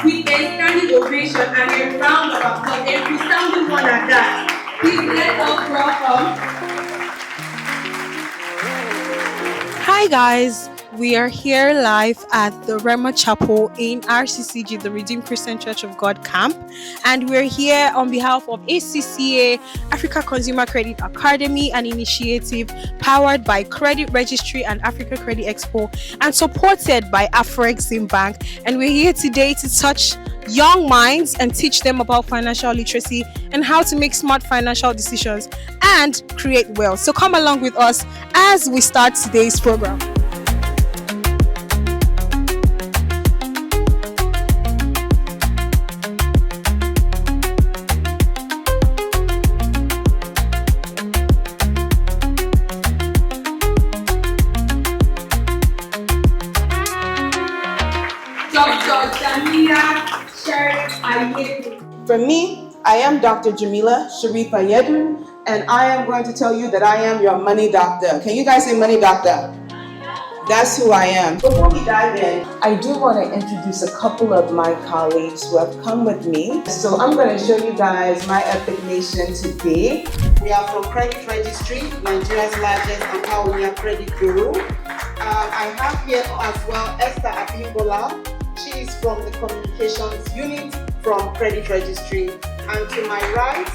with a standing ovation and a round of applause, a resounding one at that. Please let us welcome. Hi guys, we are here live at the Rema Chapel in RCCG, the Redeemed Christian Church of God camp, and we're here on behalf of ACCA Africa Consumer Credit Academy, an initiative powered by CreditRegistry and Africa Credit Expo and supported by Afro-Exim Bank. And we're here today to touch young minds and teach them about financial literacy and how to make smart financial decisions and create wealth. So come along with us as we start today's program. For me, I am Dr. Jamila Sharifa Yedu, and I am going to tell you that I am your money doctor. Can you guys say money doctor? That's who I am. Before we dive in, I do want to introduce a couple of my colleagues who have come with me. So I'm going to show you guys my Epic Nation today. We are from CreditRegistry, Nigeria's largest and pioneer credit bureau. I have here as well Esther Abimbola. She is from the communications unit from CreditRegistry. And to my right,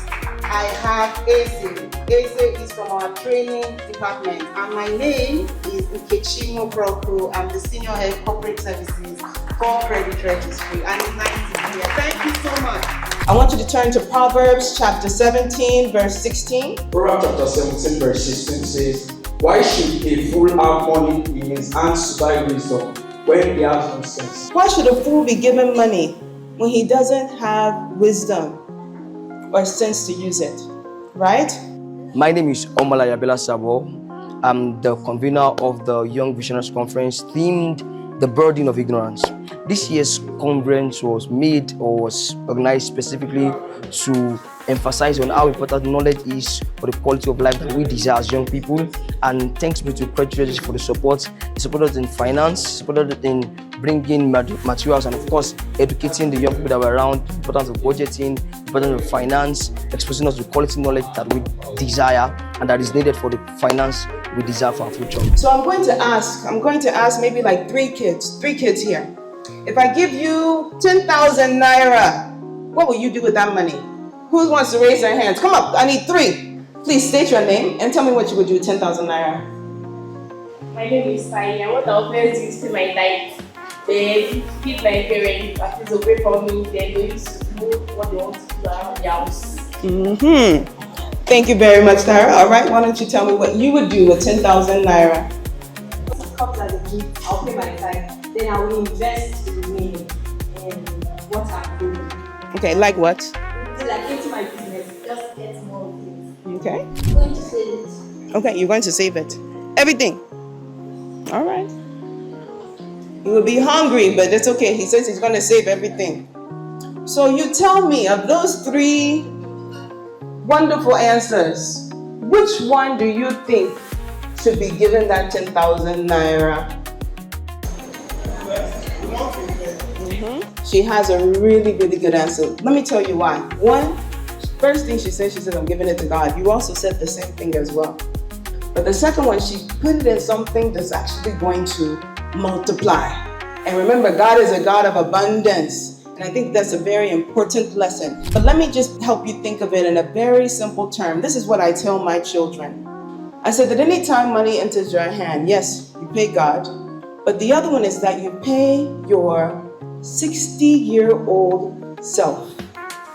I have Eze. Eze is from our training department. And my name is Nkechimo Broku. I'm the senior head corporate services for CreditRegistry. And it's nice to be here. Thank you so much. I want you to turn to Proverbs chapter 17, verse 16. Proverbs chapter 17, verse 16 says, "Why should a fool have money in his hands to buy wisdom when he has no sense?" Why should a fool be given money when he doesn't have wisdom or sense to use it? Right? My name is Omalaya Bella Sabo. I'm the convener of the Young Visionaries Conference themed The Burden of Ignorance. This year's conference was organized specifically to emphasize on how important knowledge is for the quality of life that we desire as young people. And thanks be to CreditRegistry for the support. It supported us in finance, supported us in bringing materials, and of course, educating the young people that were around, the importance of budgeting, the importance of finance, exposing us to quality knowledge that we desire and that is needed for the finance we desire for our future. So I'm going to ask maybe like three kids here. If I give you 10,000 naira, what will you do with that money? Who wants to raise their hands? Come up, I need three. Please state your name and tell me what you would do with 10,000 naira. My name is Sai. What I'll first do is pay my tithe. Then feed my parents, at least away from me. Then they used to do what they want to do around the house. Thank you very much, Tara. All right, why don't you tell me what you would do with 10,000 naira? Once it comes as a gift, I'll pay my tithe. Then I will invest the remaining in what I'm doing. Okay, like what? So like into my business, just get more of it. Okay. I'm going to save it. Okay, you're going to save it. Everything. All right. He will be hungry, but it's okay. He says he's going to save everything. So you tell me, of those three wonderful answers, which one do you think should be given that 10,000 naira? She has a really, really good answer. Let me tell you why. One, first thing she said, I'm giving it to God. You also said the same thing as well. But the second one, she put it in something that's actually going to multiply. And remember, God is a God of abundance. And I think that's a very important lesson. But let me just help you think of it in a very simple term. This is what I tell my children. I said that anytime money enters your hand, yes, you pay God. But the other one is that you pay your 60-year-old self.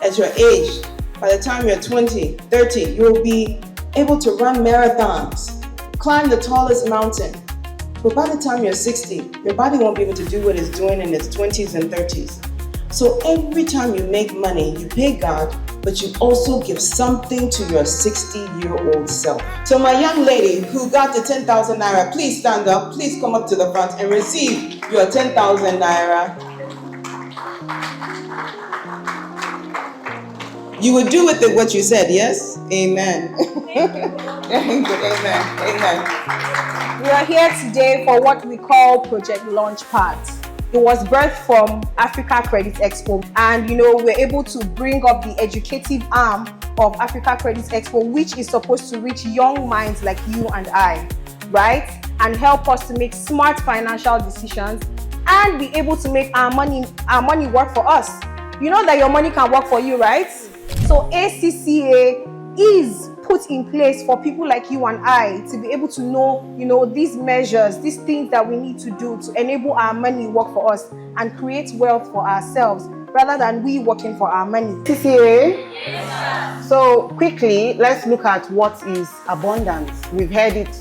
At your age, by the time you're 20, 30, you'll be able to run marathons, climb the tallest mountain. But by the time you're 60, your body won't be able to do what it's doing in its 20s and 30s. So every time you make money, you pay God, but you also give something to your 60-year-old self. So my young lady who got the 10,000 naira, please stand up, please come up to the front and receive your 10,000 naira. You would do with it what you said, yes? Amen. Amen. Amen. We are here today for what we call Project Launchpad. It was birthed from Africa Credit Expo, and we're able to bring up the educative arm of Africa Credit Expo, which is supposed to reach young minds like you and I, right? And help us to make smart financial decisions and be able to make our money work for us. You know that your money can work for you, right? So ACCA is put in place for people like you and I to be able to know, these measures, these things that we need to do to enable our money work for us and create wealth for ourselves rather than we working for our money. CCA? Yes, so quickly, let's look at what is abundance. We've heard it,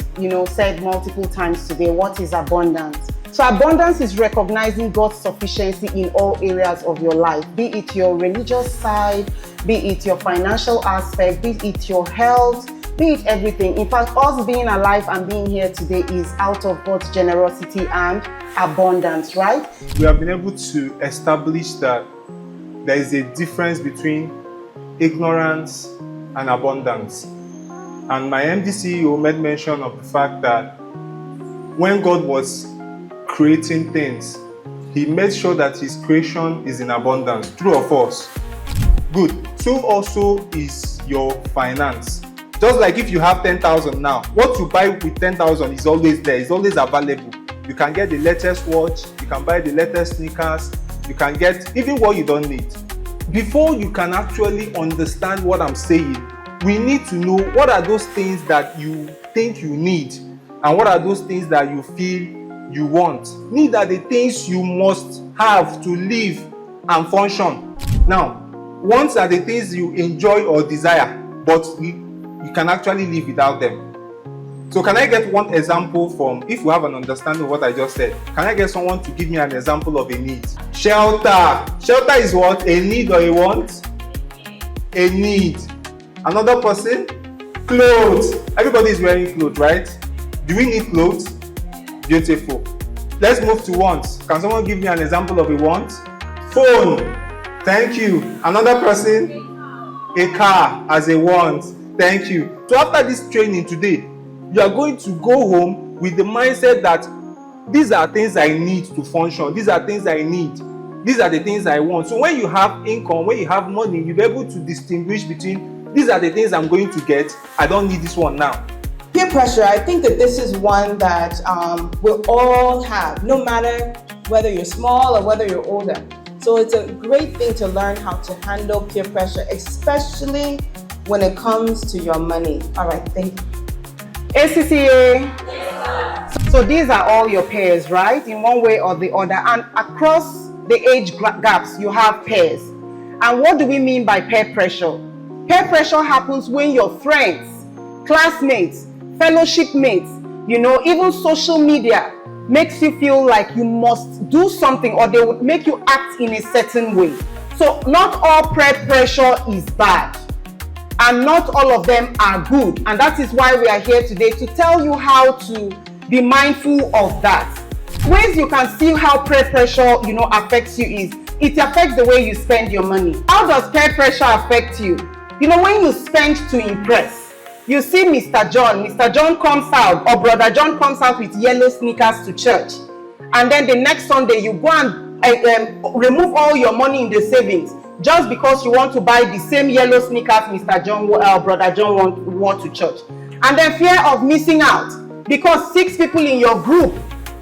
said multiple times today. What is abundance? So abundance is recognizing God's sufficiency in all areas of your life, be it your religious side, be it your financial aspect, be it your health, be it everything. In fact, us being alive and being here today is out of God's generosity and abundance, right? We have been able to establish that there is a difference between ignorance and abundance. And my MD CEO made mention of the fact that when God was creating things, He made sure that His creation is in abundance. True or false? Good. Two also is your finance. Just like if you have 10,000 now, what you buy with 10,000 is always there, it's always available. You can get the latest watch, you can buy the latest sneakers, you can get even what you don't need. Before you can actually understand what I'm saying, we need to know what are those things that you think you need and what are those things that you feel you want. Need are the things you must have to live and function. Now, wants are the things you enjoy or desire, but you can actually live without them. So can I get one example from, if you have an understanding of what I just said, can I get someone to give me an example of a need? Shelter. Shelter is what? A need or a want? A need. Another person? Clothes. Everybody is wearing clothes, right? Do we need clothes? Beautiful. Let's move to wants. Can someone give me an example of a want? Phone. Thank you. Another person? A car as a want. Thank you. So after this training today, you are going to go home with the mindset that these are things I need to function. These are things I need. These are the things I want. So when you have income, when you have money, you'll be able to distinguish between these are the things I'm going to get. I don't need this one now. Peer pressure, I think that this is one that we'll all have, no matter whether you're small or whether you're older. So it's a great thing to learn how to handle peer pressure, especially when it comes to your money. All right, thank you. ACCA. Yes, so these are all your peers, right? In one way or the other. And across the age gaps, you have peers. And what do we mean by peer pressure? Peer pressure happens when your friends, classmates, fellowship mates, even social media makes you feel like you must do something or they would make you act in a certain way. So not all peer pressure is bad. And not all of them are good. And that is why we are here today to tell you how to be mindful of that. Ways you can see how peer pressure, affects you is, it affects the way you spend your money. How does peer pressure affect you? When you spend to impress, you see Mr. John comes out, or Brother John comes out with yellow sneakers to church. And then the next Sunday, you go and remove all your money in the savings just because you want to buy the same yellow sneakers Brother John wore to church. And then fear of missing out because 6 people in your group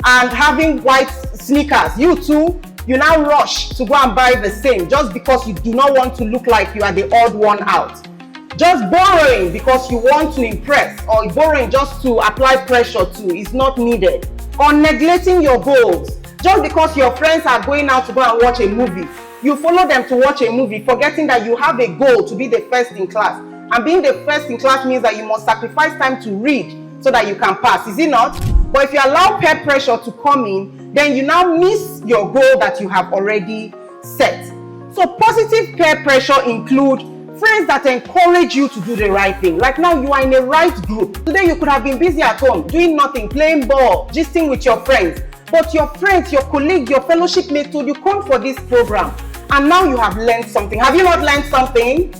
are having white sneakers. You too, you now rush to go and buy the same just because you do not want to look like you are the odd one out. Just borrowing because you want to impress, or borrowing just to apply pressure to is not needed. Or neglecting your goals just because your friends are going out to go and watch a movie. You follow them to watch a movie, forgetting that you have a goal to be the first in class. And being the first in class means that you must sacrifice time to read so that you can pass, is it not? But if you allow peer pressure to come in, then you now miss your goal that you have already set. So positive peer pressure include friends that encourage you to do the right thing. Like now you are in a right group. Today you could have been busy at home, doing nothing, playing ball, gisting with your friends. But your friends, your colleague, your fellowship mate told you come for this program. And now you have learned something. Have you not learned something?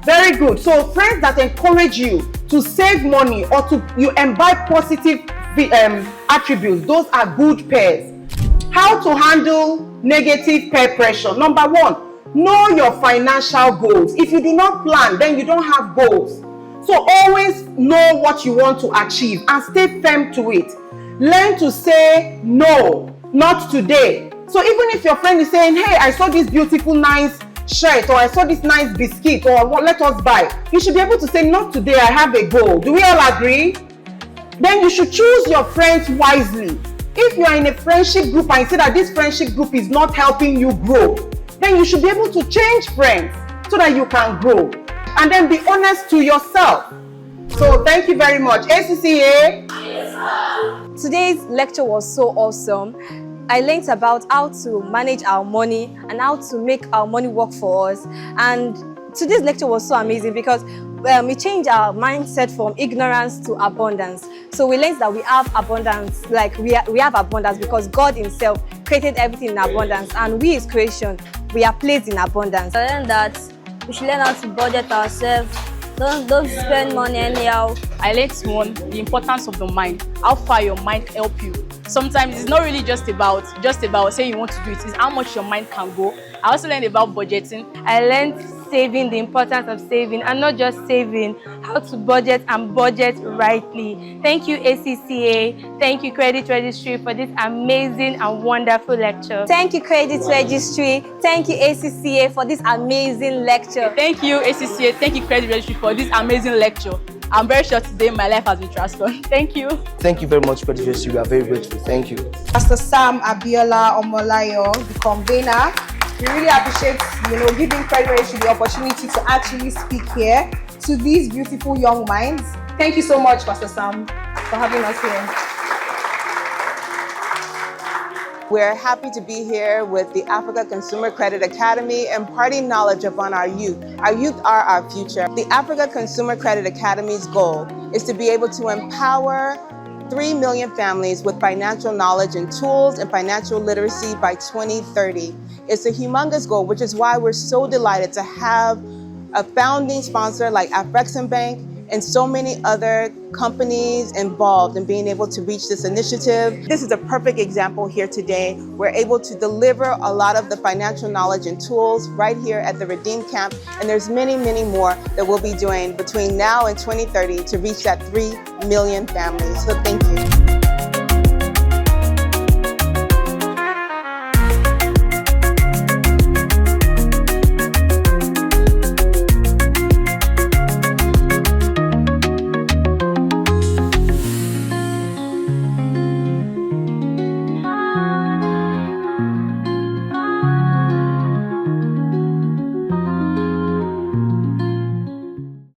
Very good. So friends that encourage you to save money or you imbibe positive attributes, those are good pairs. How to handle negative peer pressure. Number one, know your financial goals. If you do not plan, then you don't have goals. So always know what you want to achieve and stay firm to it. Learn to say no, not today. So even if your friend is saying, hey, I saw this beautiful, nice shirt, or I saw this nice biscuit, or what, let us buy. You should be able to say, not today, I have a goal. Do we all agree? Then you should choose your friends wisely. If you are in a friendship group and you see that this friendship group is not helping you grow, then you should be able to change friends so that you can grow. And then be honest to yourself. So thank you very much. ACCA. Today's lecture was so awesome. I learned about how to manage our money and how to make our money work for us. And today's lecture was so amazing because we changed our mindset from ignorance to abundance. So we learned that we have abundance, like we have abundance because God Himself created everything in abundance, and we, His creation, we are placed in abundance. I learned that we should learn how to budget ourselves. Don't spend money anyhow. I learned one, the importance of the mind, how far your mind can help you. Sometimes it's not really just about saying you want to do it, it's how much your mind can go. I also learned about budgeting. I learned saving, the importance of saving, and not just saving, how to budget and budget rightly. Thank you, ACCA. Thank you, Credit Registry, for this amazing and wonderful lecture. Thank you, Credit Registry. Thank you, ACCA, for this amazing lecture. Thank you, ACCA. Thank you, Credit Registry, for this amazing lecture. I'm very sure today my life has been transformed. Thank you. Thank you very much, CreditRegistry. We are very grateful. Thank you. Pastor Sam Abiola Omolayo, the convener. We really appreciate, giving CreditRegistry the opportunity to actually speak here to these beautiful young minds. Thank you so much, Pastor Sam, for having us here. We're happy to be here with the Africa Consumer Credit Academy, imparting knowledge upon our youth. Our youth are our future. The Africa Consumer Credit Academy's goal is to be able to empower 3 million families with financial knowledge and tools and financial literacy by 2030. It's a humongous goal, which is why we're so delighted to have a founding sponsor like Afrexim Bank and so many other companies involved in being able to reach this initiative. This is a perfect example here today. We're able to deliver a lot of the financial knowledge and tools right here at the Redeem Camp, and there's many, many more that we'll be doing between now and 2030 to reach that 3 million families. So thank you.